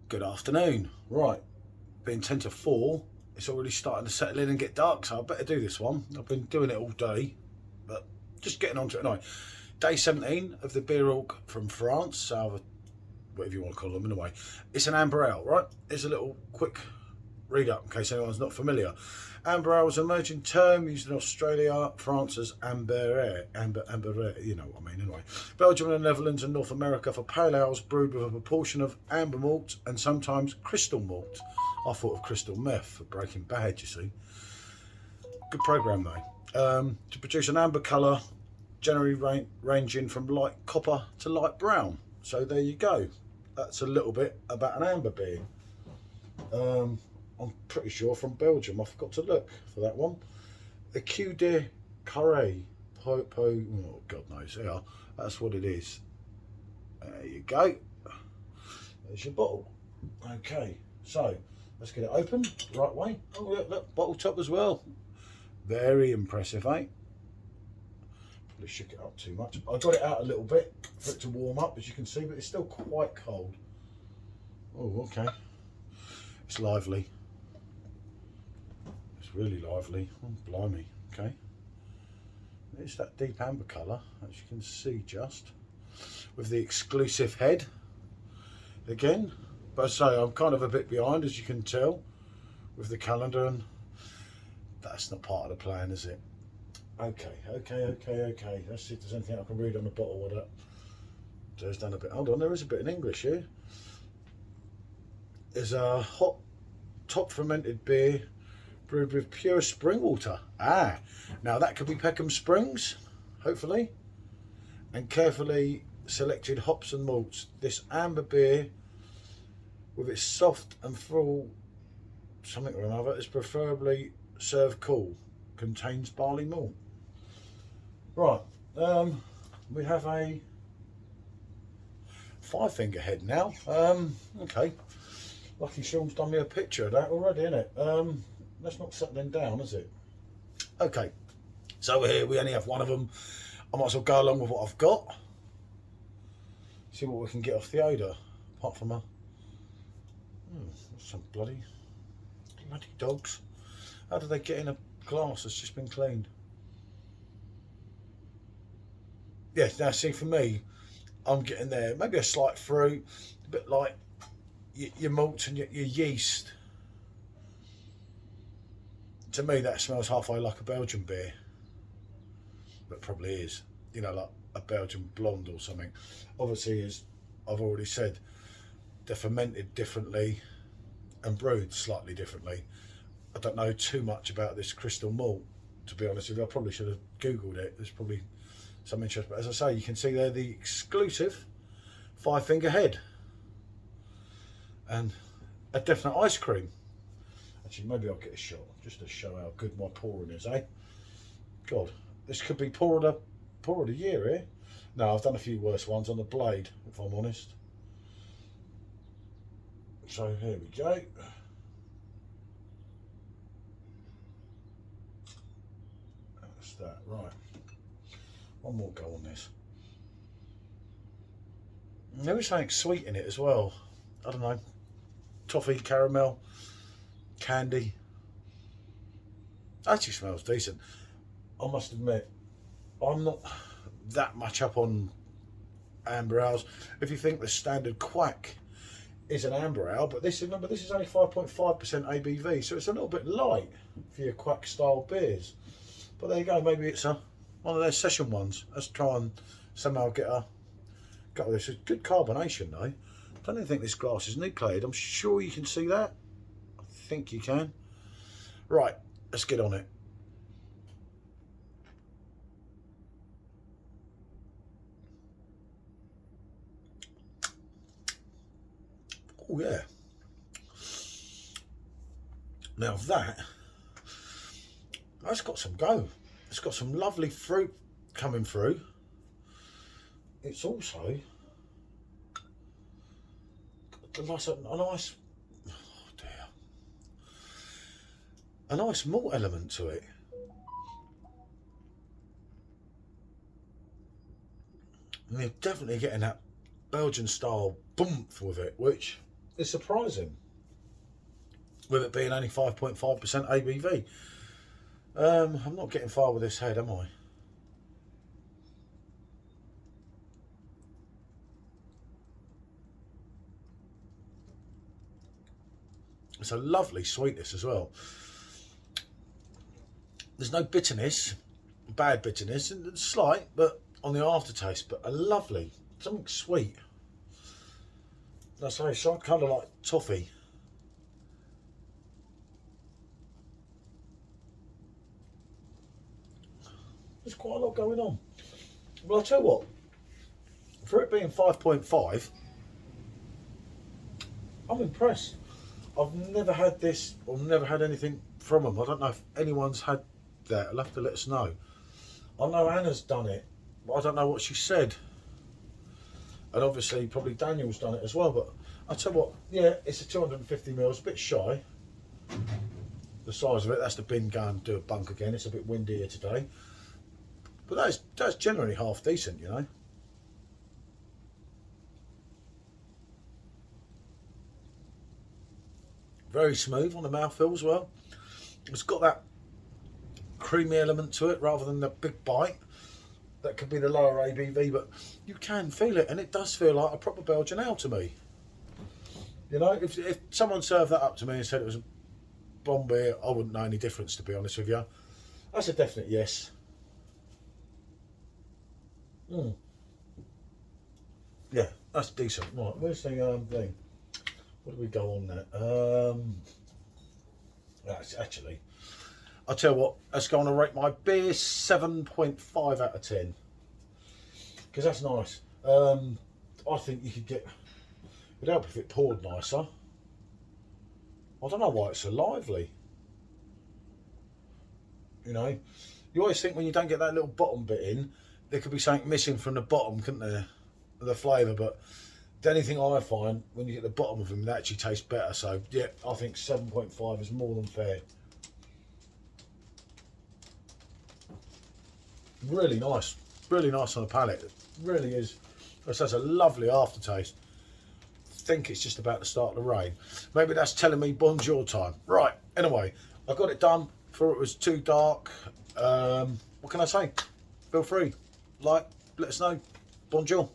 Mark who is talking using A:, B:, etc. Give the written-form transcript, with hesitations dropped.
A: Good afternoon. Right, being 10 to 4, it's already starting to settle in and get dark, so I better do this one. I've been doing it all day, but just getting onto it anyway. Day 17 of the beer Orc from France, so whatever you want to call them anyway. It's an amber ale, right? Here's a little quick read up in case anyone's not familiar. Amber ale is an emerging term used in Australia, France as amber ale, you know what I mean anyway. Belgium and the Netherlands and North America for pale ales brewed with a proportion of amber malt and sometimes crystal malt. I thought of crystal meth for Breaking Bad, you see. Good programme though. To produce an amber colour, generally ranging from light copper to light brown. So there you go. That's a little bit about an amber beer. I'm pretty sure from Belgium. I forgot to look for that one. The Q de Charrue. Oh, God knows. Yeah, that's what it is. There you go. There's your bottle. Okay, so let's get it open the right way. Oh, look, bottle top as well. Very impressive, eh? Probably shook it up too much. I got it out a little bit for it to warm up, as you can see, but it's still quite cold. Oh, okay. It's lively. It's really lively. Oh, blimey. Okay. It's that deep amber colour, as you can see, just with the exclusive head again. But I say I'm kind of a bit behind, as you can tell, with the calendar, and that's not part of the plan, is it? Okay. Let's see if there's anything I can read on the bottle with that. There's done a bit. Hold on, there is a bit in English here. There's a hot top fermented beer brewed with pure spring water. Now that could be Peckham Springs, hopefully, and carefully selected hops and malts. This amber beer, with its soft and full something or another, is preferably served cool. Contains barley malt. Right, we have a 5-finger head now. Okay, lucky Sean's done me a picture of that already, innit? That's not settling down, is it? Okay, so we're here, we only have one of them. I might as well go along with what I've got. See what we can get off the odour, apart from some bloody dogs. How do they get in a glass that's just been cleaned? Yeah, now see, for me, I'm getting there. Maybe a slight fruit, a bit like your malts and your yeast. To me, that smells halfway like a Belgian beer, but probably is, you know, like a Belgian blonde or something. Obviously, as I've already said, they're fermented differently and brewed slightly differently. I don't know too much about this crystal malt, to be honest with you. I probably should have Googled it. There's probably some interest, but as I say, you can see there the exclusive 5-finger head and a definite ice cream. Actually, maybe I'll get a shot just to show how good my pouring is, eh? God, this could be pour of the year here. No, I've done a few worse ones on the blade, if I'm honest. So here we go. That's that, right. One more go on this. There is something sweet in it as well. I don't know. Toffee, caramel, candy. Actually smells decent. I must admit, I'm not that much up on amber ales. If you think the standard quack is an amber ale, but this is only 5.5% ABV, so it's a little bit light for your quack style beers. But there you go, maybe it's one of their session ones. Let's try and somehow get this. It's good carbonation though. I don't even think this glass is nucleated. I'm sure you can see that. I think you can. Right, let's get on it. Oh yeah. Now that's got some go. It's got some lovely fruit coming through. It's also got a nice, oh dear, a nice malt element to it. And you're definitely getting that Belgian style bump with it, which is surprising, with it being only 5.5% ABV. I'm not getting far with this head, am I? It's a lovely sweetness as well. There's no bitterness, bad bitterness, and it's slight, but on the aftertaste, but a lovely, something sweet. That's nice, kind of like toffee. There's quite a lot going on. Well, I'll tell you what, for it being 5.5, I'm impressed. I've never had this, or never had anything from them. I don't know if anyone's had that. I'll have to let us know. I know Anna's done it, but I don't know what she said. And obviously, probably Daniel's done it as well. But I'll tell you what, yeah, it's a 250 mils, a bit shy. The size of it, that's the bin going to do a bunk again. It's a bit windy here today. But that's generally half decent, you know. Very smooth on the mouthfeel as well. It's got that creamy element to it rather than the big bite. That could be the lower ABV, but you can feel it, and it does feel like a proper Belgian ale to me. You know, if someone served that up to me and said it was a bomb beer, I wouldn't know any difference, to be honest with you. That's a definite yes. Yeah, that's decent. Right, where's the thing? What do we go on there? Actually, I'll tell you what, let's go on and rate my beer 7.5 out of 10. Because that's nice. I think you could get, it'd help if it poured nicer. I don't know why it's so lively. You know, you always think when you don't get that little bottom bit in, there could be something missing from the bottom, couldn't there? The flavour, but the only thing I find, when you get the bottom of them, they actually taste better. So, yeah, I think 7.5 is more than fair. Really nice on the palate. It really is. It has a lovely aftertaste. I think it's just about to start to rain. Maybe that's telling me bonjour time. Right, anyway, I got it done before it was too dark. What can I say? Feel free. Like, let us know. Bonjour.